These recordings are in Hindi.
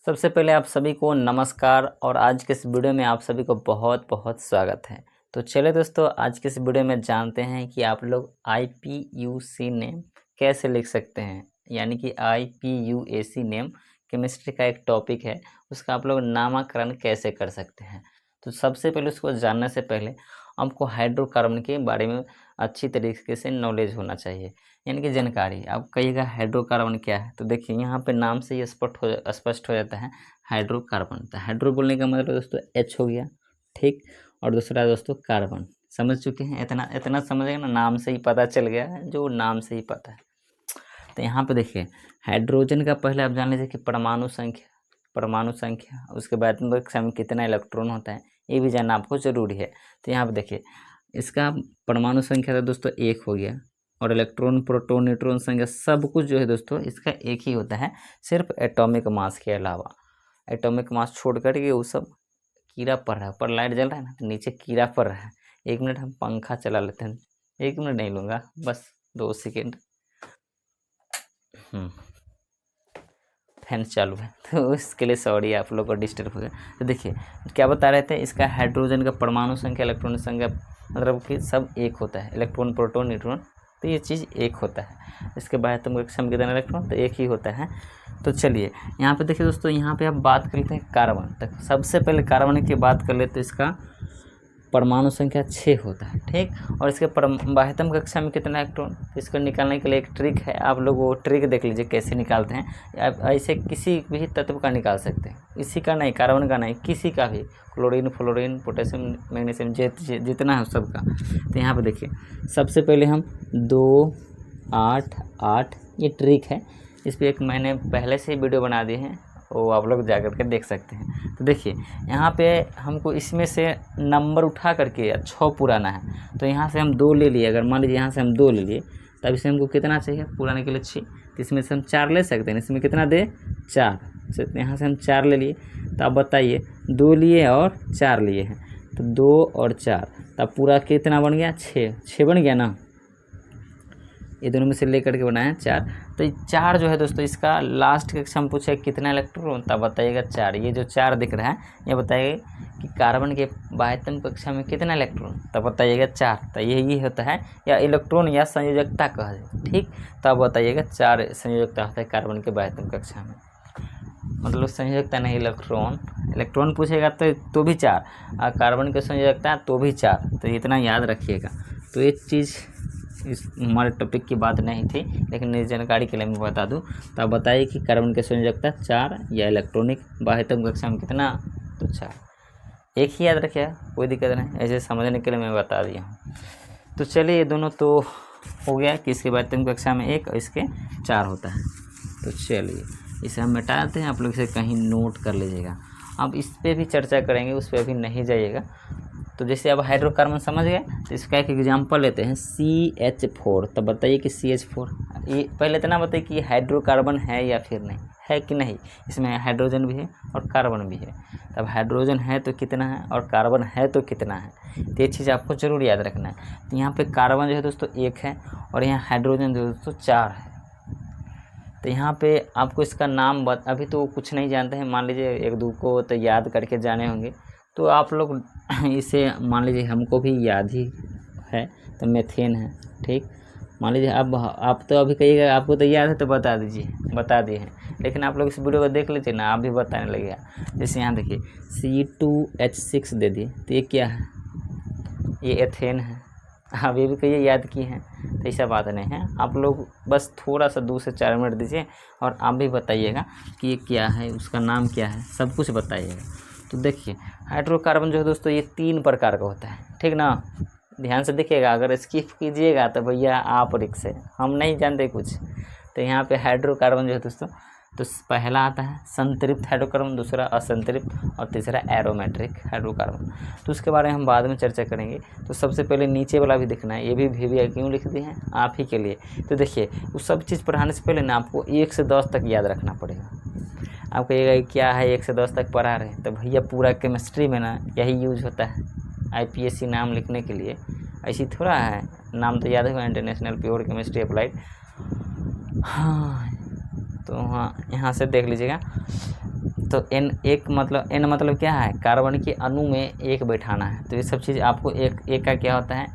सबसे पहले आप सभी को नमस्कार और आज के इस वीडियो में आप सभी को बहुत बहुत स्वागत है। तो चलिए दोस्तों, आज के इस वीडियो में जानते हैं कि आप लोग IPUC नेम कैसे लिख सकते हैं। यानी कि IPUAC नेम केमिस्ट्री का एक टॉपिक है, उसका आप लोग नामकरण कैसे कर सकते हैं। तो सबसे पहले उसको जानने से पहले आपको हाइड्रोकार्बन के बारे में अच्छी तरीके से नॉलेज होना चाहिए, यानी कि जानकारी। आप कहिएगा हाइड्रोकार्बन क्या है, तो देखिए यहाँ पे नाम से ही स्पष्ट हो जाता है हाइड्रोकार्बन। तो हाइड्रो बोलने का मतलब दोस्तों H हो गया, ठीक। और दूसरा दोस्तों कार्बन, समझ चुके हैं। इतना इतना समझ गए ना, नाम से ही पता चल गया है, जो नाम से ही पता है। तो यहाँ पे देखिए हाइड्रोजन का पहले आप जान लीजिए कि परमाणु संख्या, उसके बाद में कक्षा में कितना इलेक्ट्रॉन होता है, ये भी जानना आपको ज़रूरी है। तो यहाँ पे देखिए इसका परमाणु संख्या तो दोस्तों 1 हो गया, और इलेक्ट्रॉन, प्रोटॉन, न्यूट्रॉन संख्या सब कुछ जो है दोस्तों इसका एक ही होता है, सिर्फ एटॉमिक मास के अलावा। एटॉमिक मास छोड़ कर के वो सब कीड़ा पड़ रहा है। ऊपर लाइट जल रहा है ना, तो नीचे कीड़ा पड़ रहा है। 1 मिनट हम पंखा चला लेते हैं। 1 मिनट नहीं लूँगा, बस 2 सेकेंड। फैन चालू है तो उसके लिए सॉरी, आप लोग को डिस्टर्ब हो गया। तो देखिए क्या बता रहे थे, इसका हाइड्रोजन का परमाणु संख्या, इलेक्ट्रॉन संख्या, मतलब कि सब एक होता है। इलेक्ट्रॉन, प्रोटॉन, न्यूट्रॉन, तो ये चीज़ एक होता है। इसके बाद तुम कक्षा में कितना इलेक्ट्रॉन, तो एक ही होता है। तो चलिए यहाँ पे देखिए दोस्तों, यहाँ पे आप बात कर लेते हैं कार्बन तक। सबसे पहले कार्बन की बात कर लेते, तो इसका परमाणु संख्या 6 होता है, ठीक। और इसके बाह्यतम कक्षा में कितना इलेक्ट्रॉन, इसको निकालने के लिए एक ट्रिक है। आप लोग वो ट्रिक देख लीजिए कैसे निकालते हैं। आप ऐसे किसी भी तत्व का निकाल सकते हैं, इसी का नहीं, कार्बन का नहीं, किसी का भी, क्लोरीन, फ्लोरीन, पोटेशियम, मैग्नीशियम, जितना है सबका। तो यहाँ पे देखिए सबसे पहले हम 2, 8, 8, ये ट्रिक है। इस पर एक मैंने पहले से ही वीडियो बना दी है, वो आप लोग जा कर के देख सकते हैं। तो देखिए यहाँ पे हमको इसमें से नंबर उठा करके 6 पुराना है, तो यहाँ से हम 2 ले लिए। अगर मान लीजिए यहाँ से हम 2 ले लिए, तब इसमें हमको कितना चाहिए पुराने के लिए 6, तो इसमें से हम 4 ले सकते हैं। इसमें कितना दे 4, तो यहाँ से हम 4 ले लिए। तो आप बताइए 2 लिए और 4 लिए हैं, तो 2 और 4, तब पूरा कितना बन गया 6 बन गया ना। ये दोनों में से लेकर के बनाया 4। तो ये 4 जो है दोस्तों, इसका लास्ट कक्षा में पूछे कितना इलेक्ट्रॉन, तब बताइएगा 4। ये जो 4 दिख रहा है, ये बताइएगा कि कार्बन के बाह्यतम कक्षा में कितना इलेक्ट्रॉन, तब बताइएगा 4। तो यही होता है, या इलेक्ट्रॉन या संयोजकता कहा जाए, ठीक। तब बताइएगा 4 संयोजकता होता है कार्बन के बाह्यतम कक्षा में। मतलब संयोजकता नहीं, इलेक्ट्रॉन पूछेगा तो भी 4, और कार्बन की संयोजकता तो भी 4। तो इतना याद रखिएगा। तो एक चीज़ इस हमारे टॉपिक की बात नहीं थी, लेकिन इस जानकारी के लिए मैं बता दूं। तो आप बताइए कि कार्बन की संयोजकता 4 या इलेक्ट्रॉनिक बाह्यतम कक्षा में कितना, तो 4। एक ही याद रखिएगा, कोई दिक्कत नहीं, ऐसे समझने के लिए मैं बता दिया हूँ। तो चलिए ये दोनों तो हो गया कि इसके बाह्यतम कक्षा में 1 और इसके 4 होता है। तो चलिए इसे हम मिटा देते हैं, आप लोग इसे कहीं नोट कर लीजिएगा। अब इस पर भी चर्चा करेंगे, उस पर भी नहीं जाइएगा। तो जैसे अब हाइड्रोकार्बन समझ गए, तो इसका एक एग्जांपल लेते हैं CH4। तो बताइए कि CH4, ये पहले इतना बताइए कि हाइड्रोकार्बन है या फिर नहीं है, कि नहीं। इसमें हाइड्रोजन भी है और कार्बन भी है। तब हाइड्रोजन है तो कितना है, और कार्बन है तो कितना है, तो ये चीज़ आपको जरूर याद रखना है। तो यहाँ पे कार्बन जो है दोस्तों 1 है, और यहाँ हाइड्रोजन जो है दोस्तों 4 है। तो यहाँ पे आपको इसका नाम अभी तो कुछ नहीं जानते हैं, मान लीजिए 1-2 को तो याद करके जाने होंगे। तो आप लोग इसे मान लीजिए हमको भी याद ही है, तो मेथेन है, ठीक। मान लीजिए अब आप तो अभी कहिएगा आपको तो याद है, तो बता दिए हैं, लेकिन आप लोग इस वीडियो को देख लीजिए ना, आप भी बताने लगेगा। जैसे यहाँ देखिए C2H6 दे दिए, तो ये क्या है, ये एथेन है। आप ये भी कहिए याद किए हैं, तो ऐसा बात नहीं है। आप लोग बस थोड़ा सा 2 से 4 मिनट दीजिए, और आप भी बताइएगा कि ये क्या है, उसका नाम क्या है, सब कुछ बताइएगा। तो देखिए हाइड्रोकार्बन जो है दोस्तों, ये 3 प्रकार का होता है, ठीक ना। ध्यान से देखिएगा, अगर स्किप कीजिएगा तो भैया आप रिक्स है, हम नहीं जानते कुछ। तो यहाँ पे हाइड्रोकार्बन जो है दोस्तों, तो पहला आता है संतृप्त हाइड्रोकार्बन, दूसरा असंतृप्त, और तीसरा एरोमेट्रिक हाइड्रोकार्बन। तो उसके बारे में हम बाद में चर्चा करेंगे। तो सबसे पहले नीचे वाला भी देखना है, ये भी क्यों लिख दिए हैं, आप ही के लिए। तो देखिए वो सब चीज़ पढ़ाने से पहले ना आपको 1 से 10 तक याद रखना पड़ेगा। आप कहिएगा क्या है 1 से 10 तक पढ़ा रहे हैं, तो भैया पूरा केमिस्ट्री में ना यही यूज होता है IPSC नाम लिखने के लिए। ऐसी थोड़ा है, नाम तो याद है, इंटरनेशनल प्योर केमिस्ट्री अप्लाइड। हाँ, तो हाँ यहाँ से देख लीजिएगा। तो N एक मतलब N मतलब क्या है, कार्बन के अणु में एक बैठाना है। तो ये सब चीज़ आपको एक का क्या होता है,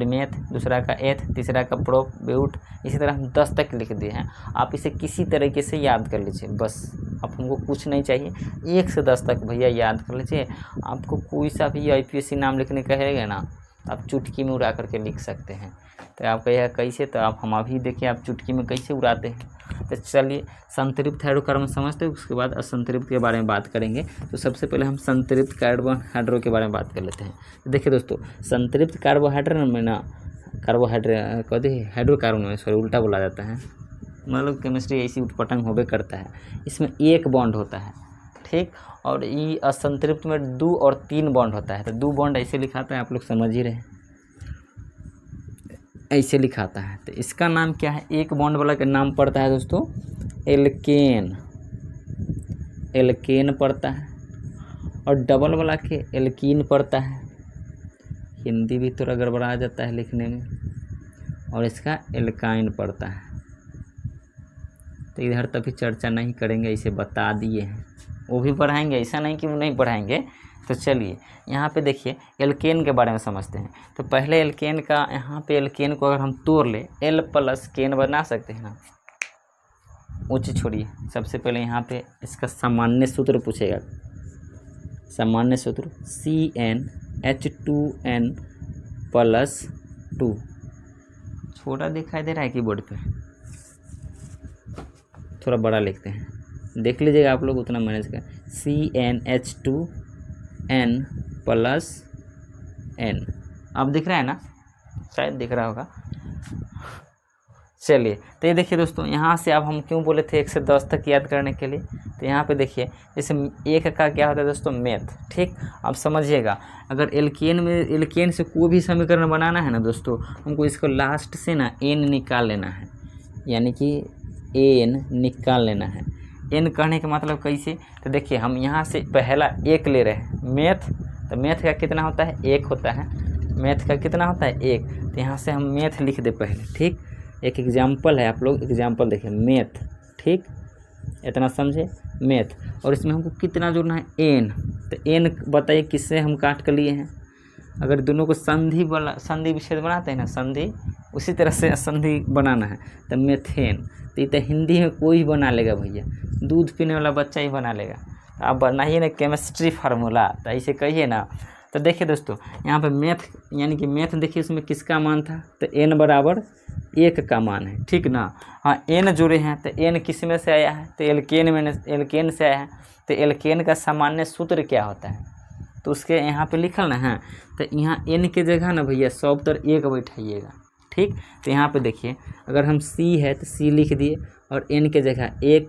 मेथ, दूसरा का एथ, तीसरा का प्रोप ब्यूट, इसी तरह हम 10 तक लिख दिए हैं। आप इसे किसी तरीके से याद कर लीजिए बस, अब हमको कुछ नहीं चाहिए, 1 से 10 तक भैया याद कर लीजिए। आपको कोई सा भी IPSC नाम लिखने कहेगा ना, आप चुटकी में उड़ा करके लिख सकते हैं। तो आप कहेगा कैसे, तो आप हम अभी देखिए आप चुटकी में कैसे उड़ाते हैं। तो चलिए संतृप्त हाइड्रोकार्बन समझते हैं, उसके बाद असंतृप्त के बारे में बात करेंगे। तो सबसे पहले हम संतृप्त कार्बोहाइड्रो के बारे में बात कर लेते हैं। तो देखिए दोस्तों, संतृप्त कार्बोहाइड्रेट में ना हाइड्रोकार्बन में उल्टा बोला जाता है, मतलब केमिस्ट्री ऐसी उटपटंग होबे करता है। इसमें 1 बॉन्ड होता है, ठीक, और ये असंतृप्त में 2 और 3 बॉन्ड होता है। तो 2 बॉन्ड ऐसे लिखाता है, आप लोग समझ ही रहे, ऐसे लिखाता है। तो इसका नाम क्या है, 1 बॉन्ड वाला का नाम पड़ता है दोस्तों एल्केन पड़ता है, और डबल वाला के एल्कीन पड़ता है। हिंदी भी थोड़ा गड़बड़ा जाता है लिखने में, और इसका एल्काइन पड़ता है। तो इधर तभी चर्चा नहीं करेंगे, इसे बता दिए हैं, वो भी पढ़ाएंगे, ऐसा नहीं कि वो नहीं पढ़ाएंगे। तो चलिए यहाँ पे देखिए एल्केन के बारे में समझते हैं। तो पहले एल्केन का, यहाँ पे एल्केन को अगर हम तोड़ ले L + केन बना सकते हैं ना। वो चीज़ छोड़िए, सबसे पहले यहाँ पे इसका सामान्य सूत्र पूछेगा। सामान्य सूत्र CnH2n+2। छोटा दिखाई दे रहा है कीबोर्ड पे, थोड़ा बड़ा लिखते हैं, देख लीजिएगा आप लोग, उतना मैनेज कर। CnH2n+n, अब दिख रहा है ना, शायद दिख रहा होगा। चलिए तो ये देखिए दोस्तों, यहाँ से अब हम क्यों बोले थे 1 से 10 तक याद करने के लिए। तो यहाँ पे देखिए जैसे 1 का क्या होता है दोस्तों, मेथ, ठीक। अब समझिएगा, अगर एल्केन से कोई भी समीकरण बनाना है ना दोस्तों, हमको इसको लास्ट से ना n निकाल लेना है, यानी कि n निकाल लेना है। n कहने का मतलब कैसे, तो देखिए हम यहाँ से पहला 1 ले रहे हैं मेथ, तो मेथ का कितना होता है, 1 होता है। मेथ का कितना होता है, 1। तो यहाँ से हम मेथ लिख दे पहले, ठीक। एक एग्जाम्पल है, आप लोग एग्जाम्पल देखें, मेथ, ठीक, इतना समझे, मेथ। और इसमें हमको कितना जोड़ना है, n। तो n बताइए किससे हम काट कर लिए हैं, अगर दोनों को संधि विच्छेद बनाते हैं ना, संधि, उसी तरह से संधि बनाना है। तो मेथेन, तो ये तो हिंदी में कोई बना लेगा भैया, दूध पीने वाला बच्चा ही बना लेगा। तो आप बनाइए ना केमिस्ट्री फार्मूला, तो ऐसे कहिए ना। तो देखिए दोस्तों यहाँ पे मेथ, यानी कि मेथ देखिए इसमें किसका मान था, तो n = 1 का मान है, ठीक ना। हाँ n जुड़े हैं, तो n किस में से आया है, तो एल्केन से आया है। तो एल्केन का सामान्य सूत्र क्या होता है, तो उसके यहाँ पे लिखल ना है। तो यहाँ n के जगह ना भैया सब तर 1 बैठाइएगा, ठीक। तो यहाँ पे देखिए अगर हम C है तो C लिख दिए, और n के जगह 1,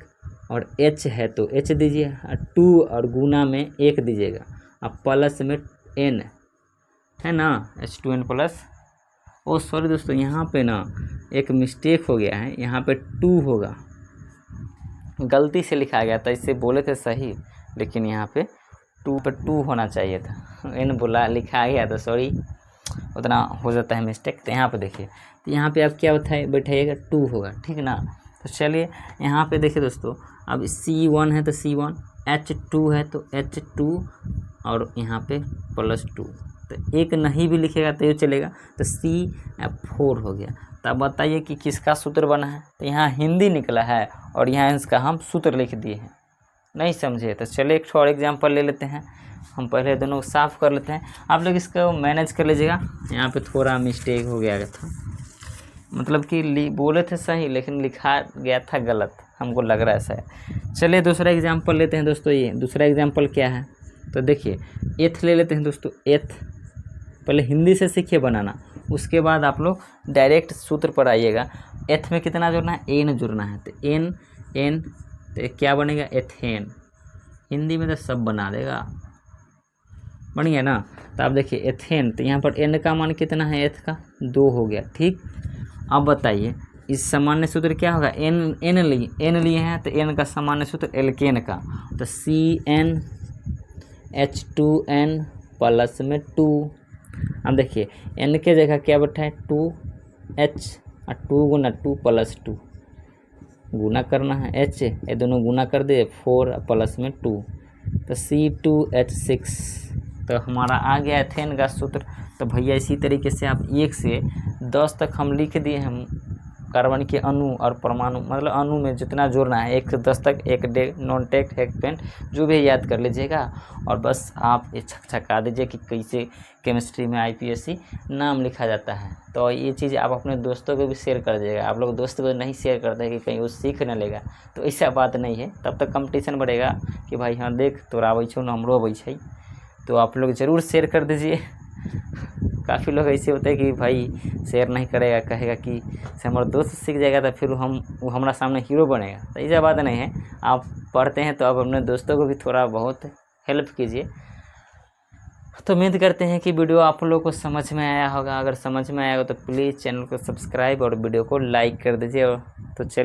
और H है तो H दीजिए, और 2 और गुना में 1 दीजिएगा, अब प्लस में n है ना, H2n+। ओ सॉरी दोस्तों, यहाँ पे ना एक मिस्टेक हो गया है, यहाँ पे 2 होगा, गलती से लिखा गया था, इससे बोले थे सही, लेकिन यहाँ पे 2 होना चाहिए था, n लिखा गया था, सॉरी, उतना हो जाता है मिस्टेक। तो यहाँ पे देखिए, तो यहाँ पे आप क्या बैठाइएगा, 2 होगा, ठीक ना। तो चलिए यहाँ पे देखिए दोस्तों, अब C1 है तो C1, H2 है तो H2, और यहाँ पे +2। तो 1 नहीं भी लिखेगा तो ये चलेगा, तो CF4 हो गया। तो अब बताइए कि किसका सूत्र बना है, तो यहाँ हिंदी निकला है, और यहाँ इसका हम सूत्र लिख दिए हैं, नहीं समझे। तो चलिए एक और एग्जाम्पल ले लेते हैं, हम पहले दोनों को साफ़ कर लेते हैं, आप लोग इसको मैनेज कर लीजिएगा। यहाँ पे थोड़ा मिस्टेक हो गया था, मतलब कि बोले थे सही लेकिन लिखा गया था गलत, हमको लग रहा है ऐसा है। चलिए दूसरा एग्जाम्पल लेते हैं दोस्तों। ये दूसरा एग्जाम्पल क्या है, तो देखिए एथ ले लेते हैं दोस्तों। एथ पहले हिंदी से सीखिए बनाना, उसके बाद आप लोग डायरेक्ट सूत्र पर आइएगा। एथ में कितना जुड़ना है, एन जुड़ना है, तो एन तो क्या बनेगा, एथेन। हिंदी में तो सब बना देगा, बन गया ना। तो आप देखिए एथेन, तो यहाँ पर एन का मान कितना है, एथ का 2 हो गया, ठीक। अब बताइए इस सामान्य सूत्र क्या होगा, एन लिए हैं, तो एन का सामान्य सूत्र एल्केन का, तो CnH2n+2। अब देखिए n के जगह क्या बैठा है, 2H, और 2 × 2 + 2, गुना करना है, H ये दोनों गुना कर दे 4 प्लस में 2 तो C2H6 तो हमारा आ गया एथेन का सूत्र। तो भैया इसी तरीके से आप 1 से 10 तक हम लिख दिए हम कार्बन के अणु और परमाणु, मतलब अणु में जितना जोड़ना है 1 से 10 तक, एक नॉन टेक हेक्सपेंट जो भी याद कर लीजिएगा और बस आप ये छकछका दीजिए कि कैसे केमिस्ट्री में IPSC नाम लिखा जाता है। तो ये चीज़ आप अपने दोस्तों को भी शेयर कर दीजिएगा। आप लोग दोस्त को नहीं शेयर करते कि कहीं वो सीख न लेगा, तो ऐसा बात नहीं है, तब तक कंपटीशन बढ़ेगा कि भाई हाँ देख तोरा अबै छौ न हमरो अबै छै। तो आप लोग ज़रूर शेयर कर दीजिए। काफ़ी लोग ऐसे होते हैं कि भाई शेयर नहीं करेगा, कहेगा कि से हमारा दोस्त सीख जाएगा तो फिर वो हमारा सामने हीरो बनेगा, तो ऐसा बात नहीं है। आप पढ़ते हैं तो आप अपने दोस्तों को भी थोड़ा बहुत हेल्प कीजिए। तो उम्मीद करते हैं कि वीडियो आप लोगों को समझ में आया होगा। अगर समझ में आया हो तो प्लीज़ चैनल को सब्सक्राइब और वीडियो को लाइक कर दीजिए। तो चले